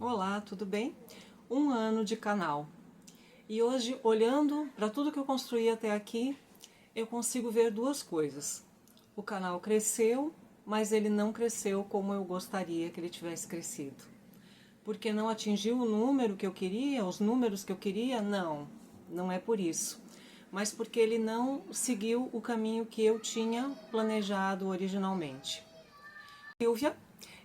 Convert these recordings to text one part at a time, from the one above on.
Olá, tudo bem? Um ano de canal. E hoje, olhando para tudo que eu construí até aqui, eu consigo ver duas coisas. O canal cresceu, mas ele não cresceu como eu gostaria que ele tivesse crescido. Porque não atingiu o número que eu queria, os números que eu queria? Não, não é por isso. Mas porque ele não seguiu o caminho que eu tinha planejado originalmente. Silvia,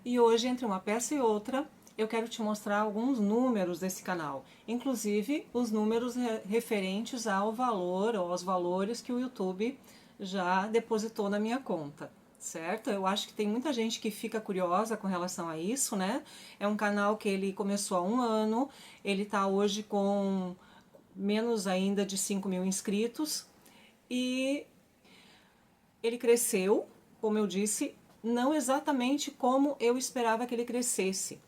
e hoje, entre uma peça e outra, eu quero te mostrar alguns números desse canal, inclusive os números referentes ao valor ou aos valores que o YouTube já depositou na minha conta, certo? Eu acho que tem muita gente que fica curiosa com relação a isso, né? É um canal que ele começou há um ano, ele está hoje com menos ainda de 5.000 inscritos e ele cresceu, como eu disse, não exatamente como eu esperava que ele crescesse.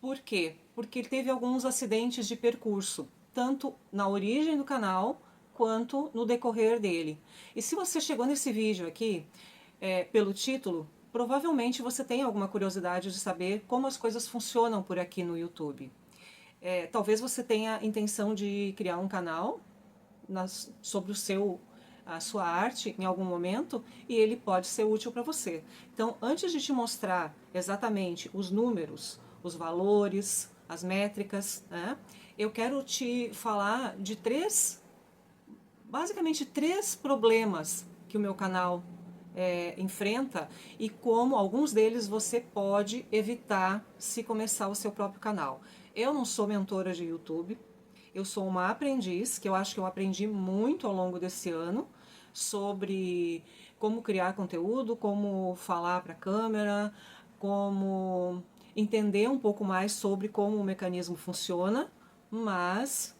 Por quê? Porque ele teve alguns acidentes de percurso, tanto na origem do canal quanto no decorrer dele. E se você chegou nesse vídeo aqui, pelo título, provavelmente você tem alguma curiosidade de saber como as coisas funcionam por aqui no YouTube. Talvez você tenha a intenção de criar um canal sobre a sua arte em algum momento e ele pode ser útil para você. Então, antes de te mostrar exatamente os números, os valores, as métricas, né, eu quero te falar de basicamente três problemas que o meu canal enfrenta e como alguns deles você pode evitar se começar o seu próprio canal. Eu não sou mentora de YouTube, eu sou uma aprendiz, que eu acho que eu aprendi muito ao longo desse ano sobre como criar conteúdo, como falar para a câmera, como entender um pouco mais sobre como o mecanismo funciona, mas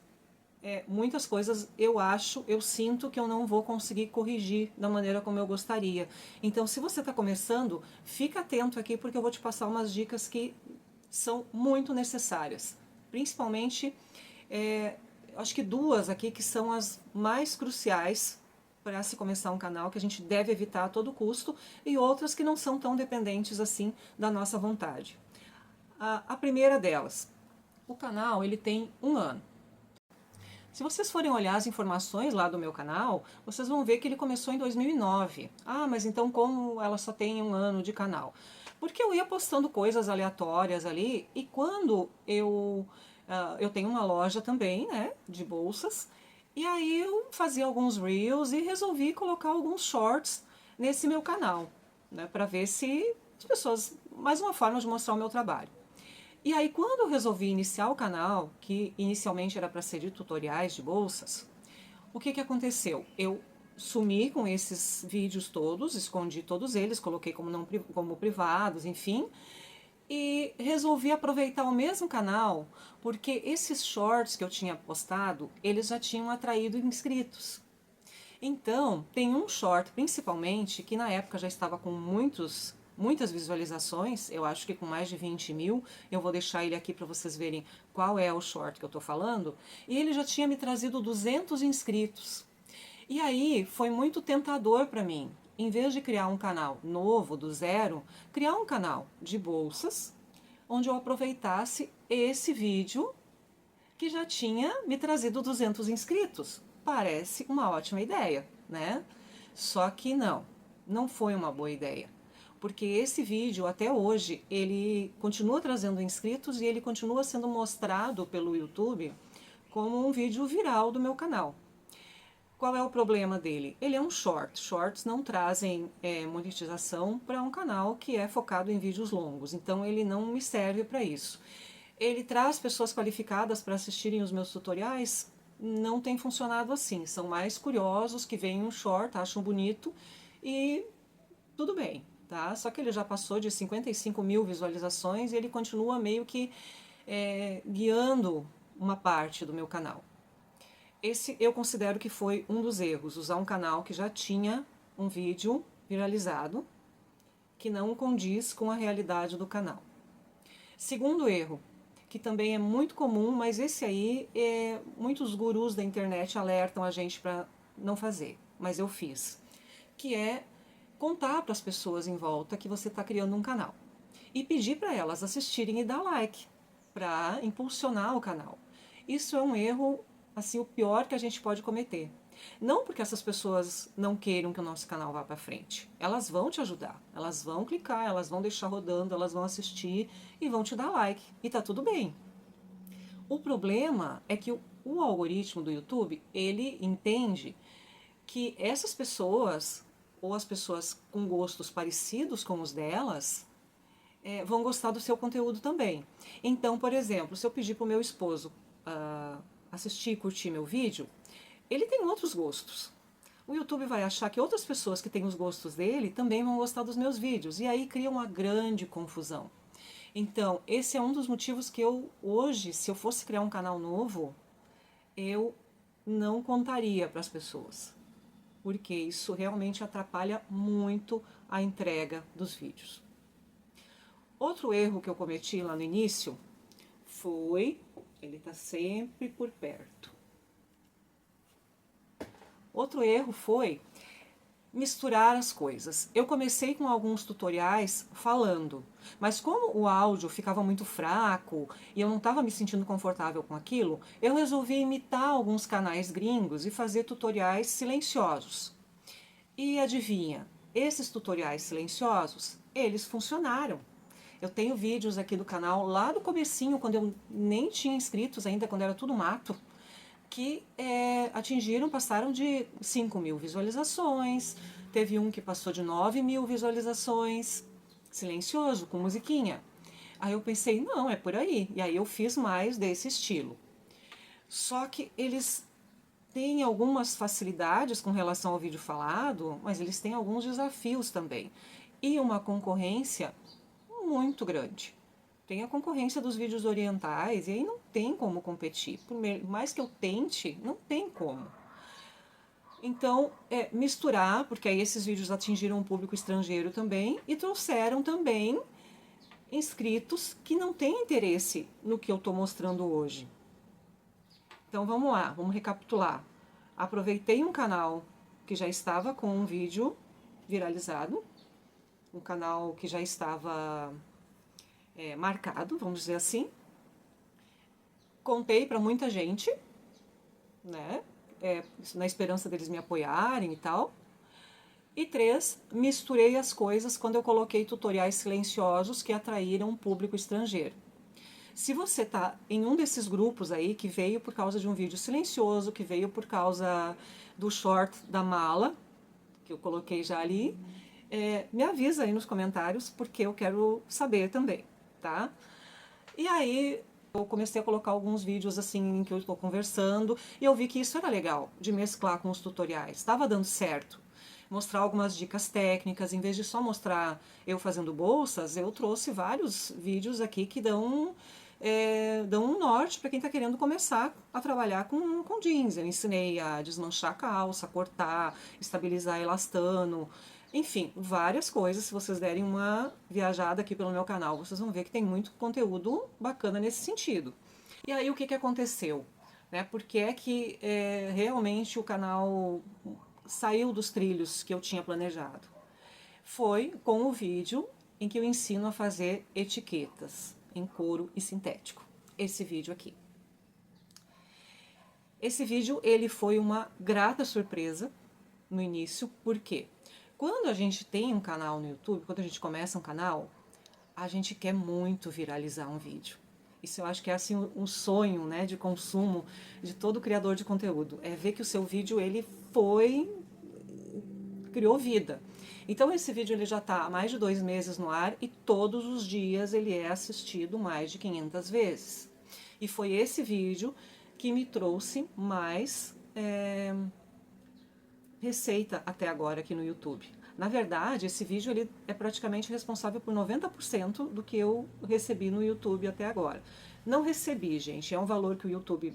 muitas coisas eu sinto que eu não vou conseguir corrigir da maneira como eu gostaria. Então, se você está começando, fica atento aqui porque eu vou te passar umas dicas que são muito necessárias. Principalmente, acho que duas aqui que são as mais cruciais para se começar um canal, que a gente deve evitar a todo custo, e outras que não são tão dependentes assim da nossa vontade. A primeira delas, o canal ele tem um ano. Se vocês forem olhar as informações lá do meu canal, vocês vão ver que ele começou em 2009. Ah, mas então como ela só tem um ano de canal? Porque eu ia postando coisas aleatórias ali e quando eu tenho uma loja também, né, de bolsas, e aí eu fazia alguns reels e resolvi colocar alguns shorts nesse meu canal, né, para ver se as pessoas, mais uma forma de mostrar o meu trabalho. E aí, quando eu resolvi iniciar o canal, que inicialmente era para ser de tutoriais de bolsas, o que aconteceu? Eu sumi com esses vídeos todos, escondi todos eles, coloquei como privados, enfim, e resolvi aproveitar o mesmo canal, porque esses shorts que eu tinha postado, eles já tinham atraído inscritos. Então, tem um short principalmente, que na época já estava com muitas visualizações, eu acho que com mais de 20.000, eu vou deixar ele aqui para vocês verem qual é o short que eu estou falando, e ele já tinha me trazido 200 inscritos. E aí foi muito tentador para mim, em vez de criar um canal novo, do zero, criar um canal de bolsas, onde eu aproveitasse esse vídeo que já tinha me trazido 200 inscritos. Parece uma ótima ideia, né? Só que não foi uma boa ideia. Porque esse vídeo, até hoje, ele continua trazendo inscritos e ele continua sendo mostrado pelo YouTube como um vídeo viral do meu canal. Qual é o problema dele? Ele é um short. Shorts não trazem monetização para um canal que é focado em vídeos longos. Então ele não me serve para isso. Ele traz pessoas qualificadas para assistirem os meus tutoriais? Não tem funcionado assim. São mais curiosos que veem um short, acham bonito e tudo bem, tá? Só que ele já passou de 55.000 visualizações e ele continua meio que guiando uma parte do meu canal. Esse eu considero que foi um dos erros, usar um canal que já tinha um vídeo viralizado, que não condiz com a realidade do canal. Segundo erro, que também é muito comum, mas esse aí muitos gurus da internet alertam a gente para não fazer, mas eu fiz, que é contar para as pessoas em volta que você está criando um canal e pedir para elas assistirem e dar like. para impulsionar o canal. Isso é um erro, assim, o pior que a gente pode cometer. Não porque essas pessoas não queiram que o nosso canal vá para frente. Elas vão te ajudar, elas vão clicar, elas vão deixar rodando, elas vão assistir e vão te dar like. E tá tudo bem. O problema é que o algoritmo do YouTube, ele entende que essas pessoas, ou as pessoas com gostos parecidos com os delas, vão gostar do seu conteúdo também. Então, por exemplo, se eu pedir para o meu esposo assistir e curtir meu vídeo, ele tem outros gostos. O YouTube vai achar que outras pessoas que têm os gostos dele também vão gostar dos meus vídeos, e aí cria uma grande confusão. Então, esse é um dos motivos que eu, hoje, se eu fosse criar um canal novo, eu não contaria para as pessoas, porque isso realmente atrapalha muito a entrega dos vídeos. Outro erro que eu cometi lá no início foi, ele está sempre por perto. Outro erro foi misturar as coisas. Eu comecei com alguns tutoriais falando, mas como o áudio ficava muito fraco e eu não estava me sentindo confortável com aquilo, eu resolvi imitar alguns canais gringos e fazer tutoriais silenciosos. E adivinha, esses tutoriais silenciosos, eles funcionaram. Eu tenho vídeos aqui do canal lá do comecinho, quando eu nem tinha inscritos ainda, quando era tudo mato, que passaram de 5.000 visualizações, teve um que passou de 9.000 visualizações, silencioso, com musiquinha. Aí eu pensei, não, é por aí. E aí eu fiz mais desse estilo. Só que eles têm algumas facilidades com relação ao vídeo falado, mas eles têm alguns desafios também. E uma concorrência muito grande. Tem a concorrência dos vídeos orientais e aí não tem como competir. Por mais que eu tente, não tem como. Então, misturar, porque aí esses vídeos atingiram um público estrangeiro também e trouxeram também inscritos que não têm interesse no que eu estou mostrando hoje. Então vamos lá, vamos recapitular. Aproveitei um canal que já estava com um vídeo viralizado, um canal que já estava marcado, vamos dizer assim. Contei para muita gente, né? Na esperança deles me apoiarem e tal. E 3, misturei as coisas quando eu coloquei tutoriais silenciosos que atraíram um público estrangeiro. Se você está em um desses grupos aí que veio por causa de um vídeo silencioso, que veio por causa do short da mala, que eu coloquei já ali, me avisa aí nos comentários, porque eu quero saber também, tá? E aí eu comecei a colocar alguns vídeos assim em que eu estou conversando e eu vi que isso era legal, de mesclar com os tutoriais, estava dando certo. Mostrar algumas dicas técnicas, em vez de só mostrar eu fazendo bolsas, eu trouxe vários vídeos aqui que dão um norte para quem está querendo começar a trabalhar com jeans. Eu ensinei a desmanchar a calça, cortar, estabilizar elastano, enfim, várias coisas. Se vocês derem uma viajada aqui pelo meu canal, vocês vão ver que tem muito conteúdo bacana nesse sentido. E aí o que aconteceu? Por que é que realmente o canal saiu dos trilhos que eu tinha planejado? Foi com o vídeo em que eu ensino a fazer etiquetas em couro e sintético. Esse vídeo aqui. Esse vídeo ele foi uma grata surpresa no início, por quê? Quando a gente tem um canal no YouTube, quando a gente começa um canal, a gente quer muito viralizar um vídeo. Isso eu acho que é assim um sonho, né, de consumo de todo criador de conteúdo. É ver que o seu vídeo ele criou vida. Então esse vídeo ele já está há mais de 2 meses no ar e todos os dias ele é assistido mais de 500 vezes. E foi esse vídeo que me trouxe mais receita até agora aqui no YouTube. Na verdade, esse vídeo ele é praticamente responsável por 90% do que eu recebi no YouTube até agora. Não recebi, gente, é um valor que o YouTube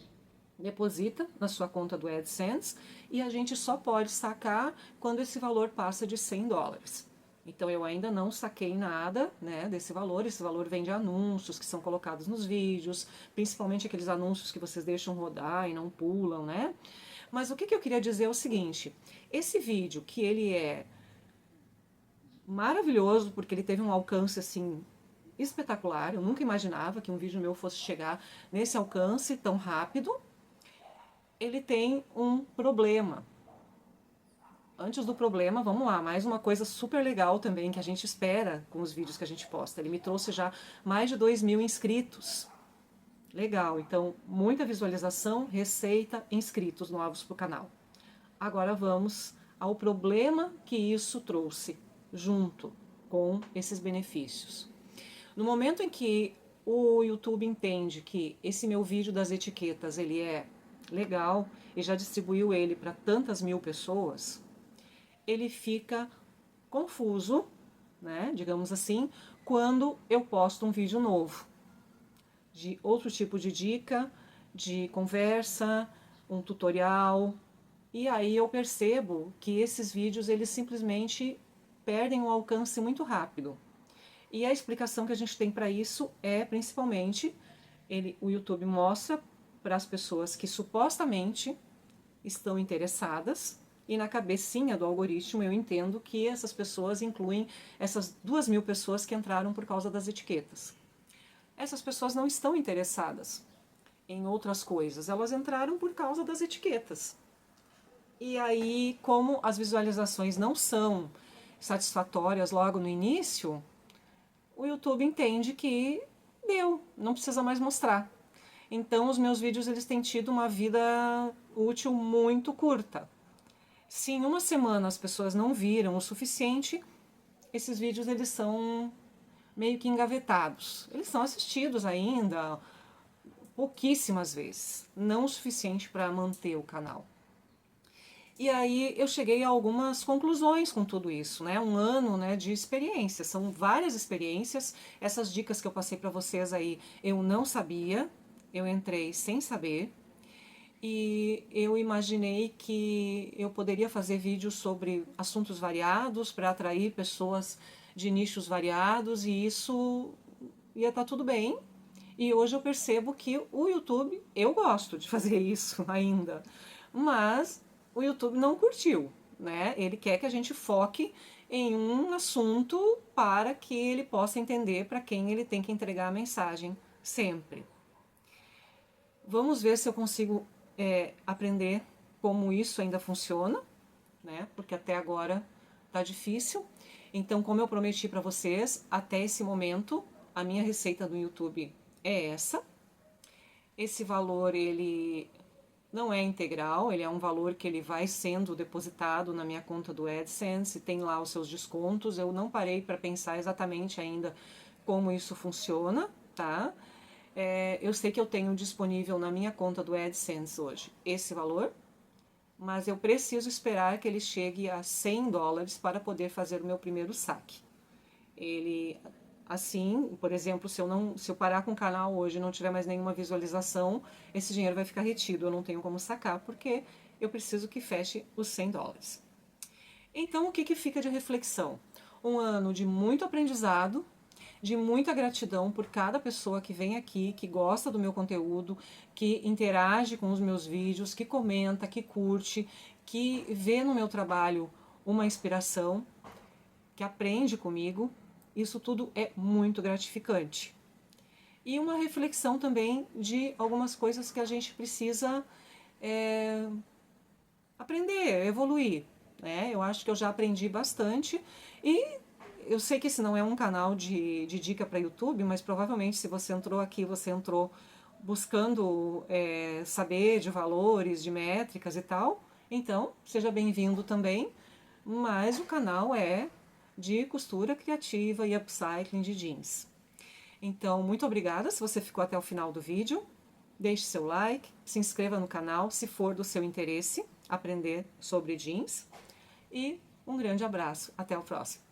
deposita na sua conta do AdSense e a gente só pode sacar quando esse valor passa de $100. Então eu ainda não saquei nada, né, desse valor. Esse valor vem de anúncios que são colocados nos vídeos, principalmente aqueles anúncios que vocês deixam rodar e não pulam, né? Mas o que eu queria dizer é o seguinte: esse vídeo que ele é maravilhoso porque ele teve um alcance assim espetacular. Eu nunca imaginava que um vídeo meu fosse chegar nesse alcance tão rápido. Ele tem um problema. Antes do problema, vamos lá, mais uma coisa super legal também que a gente espera com os vídeos que a gente posta. Ele me trouxe já mais de 2.000 inscritos. Legal, então muita visualização, receita, inscritos novos para o canal. Agora vamos ao problema que isso trouxe junto com esses benefícios. No momento em que o YouTube entende que esse meu vídeo das etiquetas ele é legal e já distribuiu ele para tantas mil pessoas, ele fica confuso, né, digamos assim, quando eu posto um vídeo novo, de outro tipo de dica, de conversa, um tutorial, e aí eu percebo que esses vídeos eles simplesmente perdem o alcance muito rápido. E a explicação que a gente tem para isso é principalmente o YouTube mostra para as pessoas que supostamente estão interessadas, e na cabecinha do algoritmo eu entendo que essas pessoas incluem essas 2.000 pessoas que entraram por causa das etiquetas. Essas pessoas não estão interessadas em outras coisas, elas entraram por causa das etiquetas. E aí, como as visualizações não são satisfatórias logo no início, o YouTube entende que deu, não precisa mais mostrar. Então, os meus vídeos eles têm tido uma vida útil muito curta. Se em uma semana as pessoas não viram o suficiente, esses vídeos eles são meio que engavetados. Eles são assistidos ainda pouquíssimas vezes, não o suficiente para manter o canal. E aí eu cheguei a algumas conclusões com tudo isso, né? Um ano, né, de experiência, são várias experiências. Essas dicas que eu passei para vocês aí, eu não sabia, eu entrei sem saber. E eu imaginei que eu poderia fazer vídeos sobre assuntos variados para atrair pessoas de nichos variados e isso ia estar tudo bem. E hoje eu percebo que o YouTube, eu gosto de fazer isso ainda, mas o YouTube não curtiu, né? Ele quer que a gente foque em um assunto para que ele possa entender para quem ele tem que entregar a mensagem sempre. Vamos ver se eu consigo aprender como isso ainda funciona, né? Porque até agora tá difícil. Então, como eu prometi para vocês, até esse momento, a minha receita do YouTube é essa. Esse valor, ele não é integral, ele é um valor que ele vai sendo depositado na minha conta do AdSense, tem lá os seus descontos. Eu não parei para pensar exatamente ainda como isso funciona, tá? Eu sei que eu tenho disponível na minha conta do AdSense hoje esse valor, mas eu preciso esperar que ele chegue a $100 para poder fazer o meu primeiro saque. Ele, assim, por exemplo, se eu parar com o canal hoje e não tiver mais nenhuma visualização, esse dinheiro vai ficar retido, eu não tenho como sacar, porque eu preciso que feche os $100. Então, o que fica de reflexão? Um ano de muito aprendizado, de muita gratidão por cada pessoa que vem aqui, que gosta do meu conteúdo, que interage com os meus vídeos, que comenta, que curte, que vê no meu trabalho uma inspiração, que aprende comigo. Isso tudo é muito gratificante. E uma reflexão também de algumas coisas que a gente precisa aprender, evoluir, né? Eu acho que eu já aprendi bastante e eu sei que esse não é um canal de dica para YouTube, mas provavelmente se você entrou aqui, você entrou buscando saber de valores, de métricas e tal. Então, seja bem-vindo também, mas o canal é de costura criativa e upcycling de jeans. Então, muito obrigada se você ficou até o final do vídeo. Deixe seu like, se inscreva no canal se for do seu interesse aprender sobre jeans. E um grande abraço. Até o próximo.